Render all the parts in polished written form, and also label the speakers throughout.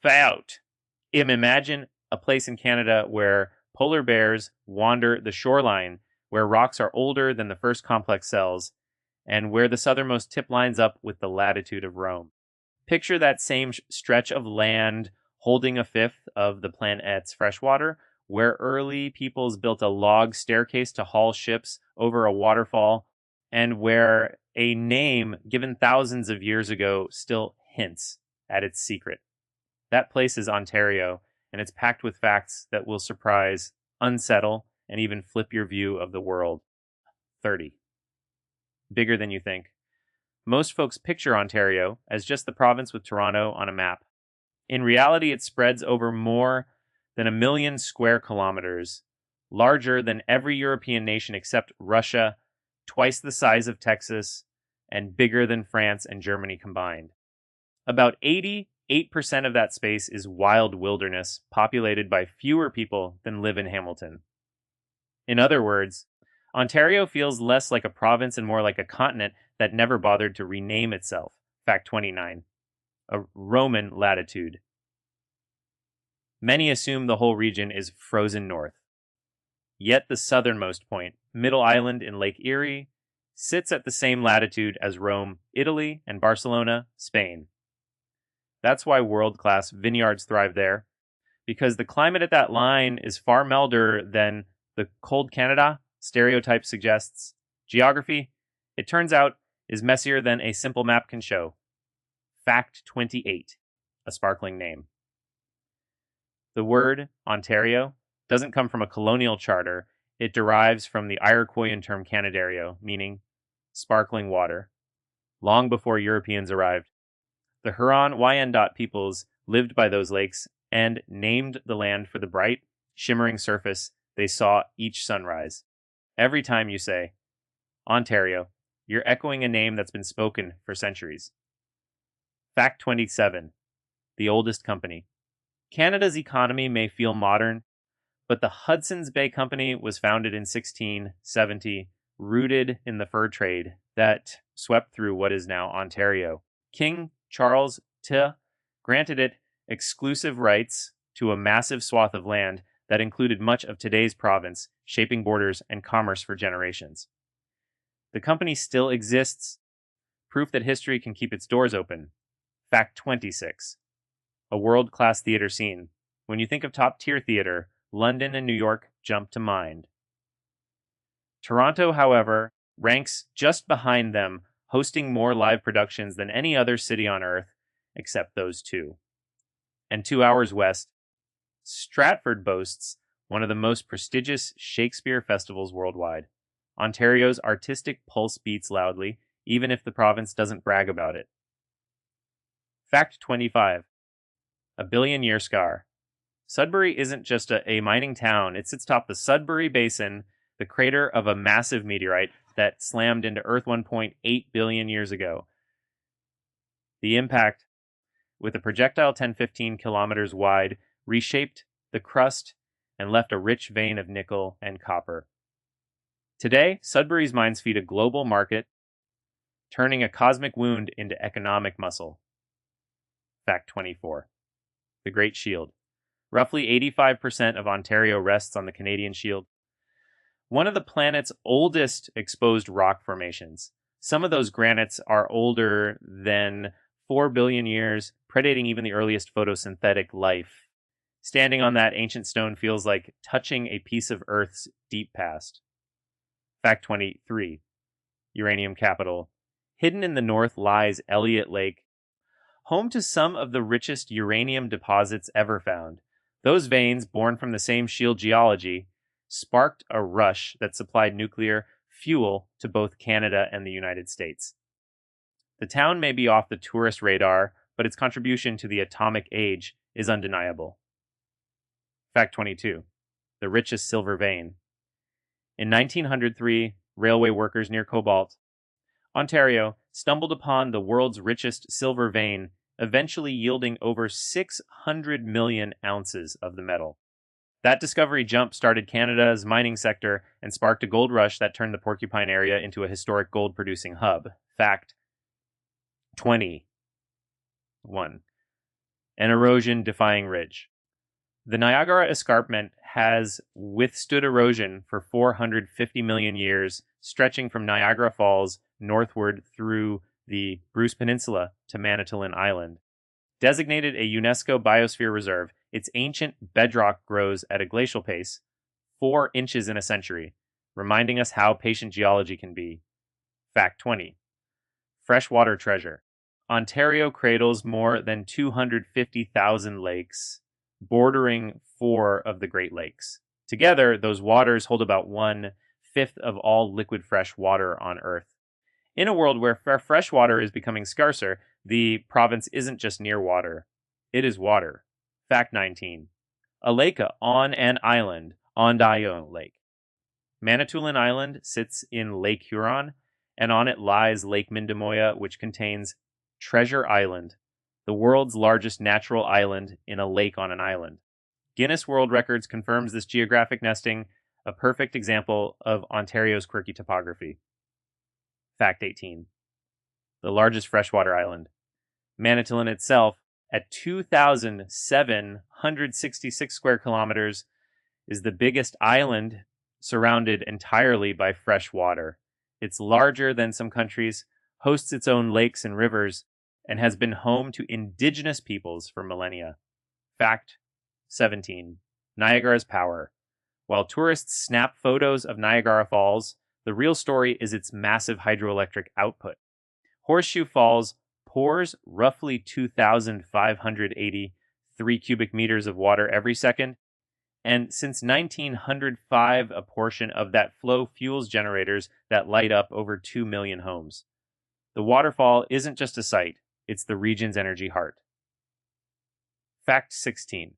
Speaker 1: about. Imagine a place in Canada where polar bears wander the shoreline, where rocks are older than the first complex cells, and where the southernmost tip lines up with the latitude of Rome. Picture that same stretch of land holding a fifth of the planet's freshwater, where early peoples built a log staircase to haul ships over a waterfall, and where a name given thousands of years ago still hints at its secret. That place is Ontario, and it's packed with facts that will surprise, unsettle, and even flip your view of the world. 30. Bigger than you think. Most folks picture Ontario as just the province with Toronto on a map. In reality, it spreads over more than 1 million square kilometers, larger than every European nation except Russia, twice the size of Texas, and bigger than France and Germany combined. About 88% of that space is wild wilderness, populated by fewer people than live in Hamilton. In other words, Ontario feels less like a province and more like a continent that never bothered to rename itself. Fact 29. A Roman latitude. Many assume the whole region is frozen north. Yet the southernmost point, Middle Island in Lake Erie, sits at the same latitude as Rome, Italy, and Barcelona, Spain. That's why world-class vineyards thrive there, because the climate at that line is far milder than the cold Canada stereotype suggests. Geography, it turns out, is messier than a simple map can show. Fact 28, a sparkling name. The word Ontario doesn't come from a colonial charter. It derives from the Iroquoian term Canadario, meaning sparkling water. Long before Europeans arrived, the Huron-Wyandot peoples lived by those lakes and named the land for the bright, shimmering surface they saw each sunrise. Every time you say Ontario, you're echoing a name that's been spoken for centuries. Fact 27, the oldest company. Canada's economy may feel modern, but the Hudson's Bay Company was founded in 1670, rooted in the fur trade that swept through what is now Ontario. King Charles II granted it exclusive rights to a massive swath of land that included much of today's province, shaping borders and commerce for generations. The company still exists, proof that history can keep its doors open. Fact 26. A world-class theater scene. When you think of top-tier theater, London and New York jump to mind. Toronto, however, ranks just behind them, hosting more live productions than any other city on Earth, except those two. And 2 hours west, Stratford boasts one of the most prestigious Shakespeare festivals worldwide. Ontario's artistic pulse beats loudly, even if the province doesn't brag about it. Fact 25. A billion-year scar. Sudbury isn't just a mining town. It sits atop the Sudbury Basin, the crater of a massive meteorite that slammed into Earth 1.8 billion years ago. The impact, with a projectile 10-15 kilometers wide, reshaped the crust and left a rich vein of nickel and copper. Today, Sudbury's mines feed a global market, turning a cosmic wound into economic muscle. Fact 24. The Great Shield. Roughly 85% of Ontario rests on the Canadian Shield, one of the planet's oldest exposed rock formations. Some of those granites are older than 4 billion years, predating even the earliest photosynthetic life. Standing on that ancient stone feels like touching a piece of Earth's deep past. Fact 23. Uranium capital. Hidden in the north lies Elliott Lake, home to some of the richest uranium deposits ever found. Those veins, born from the same shield geology, sparked a rush that supplied nuclear fuel to both Canada and the United States. The town may be off the tourist radar, but its contribution to the atomic age is undeniable. Fact 22. The richest silver vein. In 1903, railway workers near Cobalt, Ontario, stumbled upon the world's richest silver vein, eventually yielding over 600 million ounces of the metal. That discovery jump-started Canada's mining sector and sparked a gold rush that turned the Porcupine area into a historic gold-producing hub. Fact 21. an erosion-defying ridge. The Niagara Escarpment has withstood erosion for 450 million years, stretching from Niagara Falls northward through the Bruce Peninsula to Manitoulin Island. Designated a UNESCO Biosphere Reserve, its ancient bedrock grows at a glacial pace, 4 inches in a century, reminding us how patient geology can be. Fact 20. Freshwater treasure. Ontario cradles more than 250,000 lakes, bordering 4 of the Great Lakes. Together, those waters hold about 1/5 of all liquid fresh water on Earth. In a world where fresh water is becoming scarcer, the province isn't just near water, it is water. Fact 19. A lake on an island, Ontario Lake. Manitoulin Island sits in Lake Huron, and on it lies Lake Mindemoya, which contains Treasure Island, the world's largest natural island in a lake on an island. Guinness World Records confirms this geographic nesting, a perfect example of Ontario's quirky topography. Fact 18. The largest freshwater island. Manitoulin itself, at 2,766 square kilometers, is the biggest island surrounded entirely by fresh water. It's larger than some countries, hosts its own lakes and rivers, and has been home to indigenous peoples for millennia. Fact 17. Niagara's power. While tourists snap photos of Niagara Falls, the real story is its massive hydroelectric output. Horseshoe Falls pours roughly 2,583 cubic meters of water every second, and since 1905, a portion of that flow fuels generators that light up over 2 million homes. The waterfall isn't just a sight, it's the region's energy heart. Fact 16.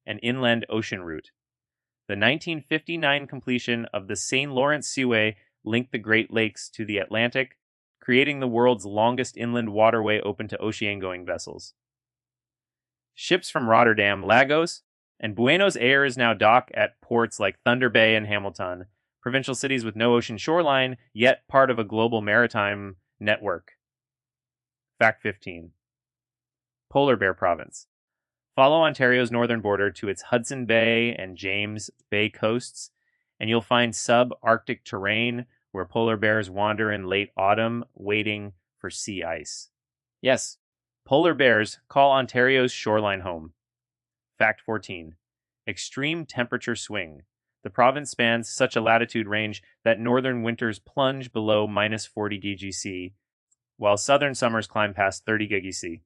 Speaker 1: An inland ocean route. The 1959 completion of the St. Lawrence Seaway linked the Great Lakes to the Atlantic, creating the world's longest inland waterway open to ocean-going vessels. Ships from Rotterdam, Lagos, and Buenos Aires now dock at ports like Thunder Bay and Hamilton, provincial cities with no ocean shoreline, yet part of a global maritime network. Fact 15. Polar Bear Province. Follow Ontario's northern border to its Hudson Bay and James Bay coasts, and you'll find sub-Arctic terrain where polar bears wander in late autumn, waiting for sea ice. Yes, polar bears call Ontario's shoreline home. Fact 14. Extreme temperature swing. The province spans such a latitude range that northern winters plunge below minus 40 DGC, while southern summers climb past 30 GGC.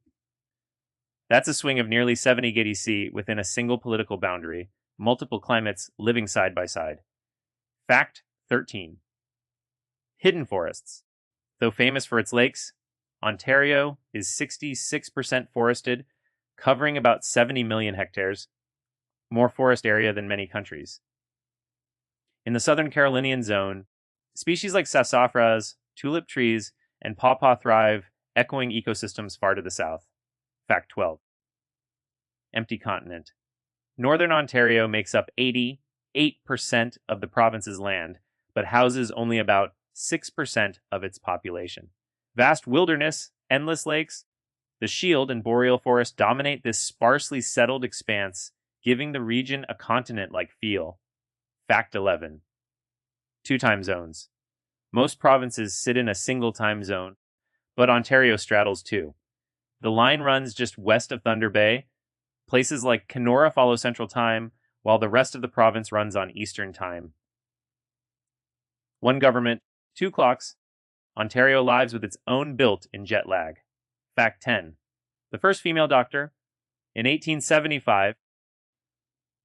Speaker 1: That's a swing of nearly 70 GDC within a single political boundary, multiple climates living side by side. Fact 13. Hidden forests. Though famous for its lakes, Ontario is 66% forested, covering about 70 million hectares, more forest area than many countries. In the southern Carolinian zone, species like sassafras, tulip trees, and pawpaw thrive, echoing ecosystems far to the south. Fact 12. Empty continent. Northern Ontario makes up 88% of the province's land, but houses only about 6% of its population. Vast wilderness, endless lakes, the Shield and boreal forest dominate this sparsely settled expanse, giving the region a continent-like feel. Fact 11. 2 time zones. Most provinces sit in a single time zone, but Ontario straddles 2. The line runs just west of Thunder Bay. Places like Kenora follow Central Time, while the rest of the province runs on Eastern Time. 1 government, 2 clocks. Ontario lives with its own built-in jet lag. Fact 10. The first female doctor. In 1875,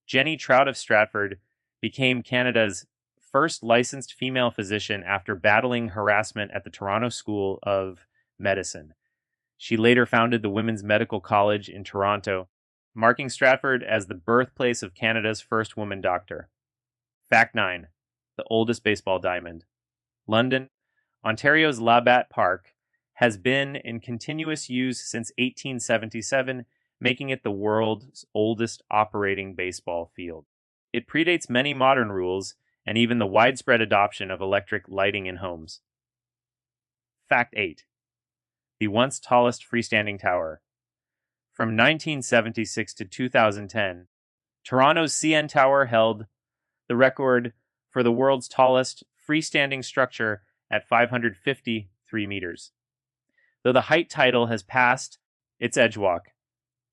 Speaker 1: Jenny Trout of Stratford became Canada's first licensed female physician after battling harassment at the Toronto School of Medicine. She later founded the Women's Medical College in Toronto, marking Stratford as the birthplace of Canada's first woman doctor. Fact 9. The oldest baseball diamond. London, Ontario's Labatt Park, has been in continuous use since 1877, making it the world's oldest operating baseball field. It predates many modern rules and even the widespread adoption of electric lighting in homes. Fact 8. The once tallest freestanding tower. From 1976 to 2010, Toronto's CN Tower held the record for the world's tallest freestanding structure at 553 meters. Though the height title has passed its Edgewalk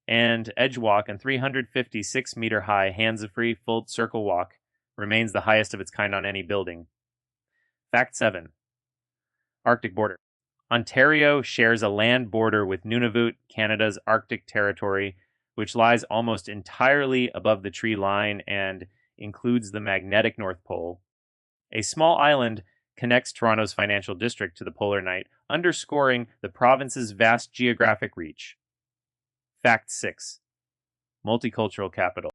Speaker 1: and 356-meter high hands-free full circle walk remains the highest of its kind on any building. Fact 7. Arctic border. Ontario shares a land border with Nunavut, Canada's Arctic territory, which lies almost entirely above the tree line and includes the magnetic North Pole. A small island connects Toronto's financial district to the polar night, underscoring the province's vast geographic reach. Fact 6. Multicultural capital.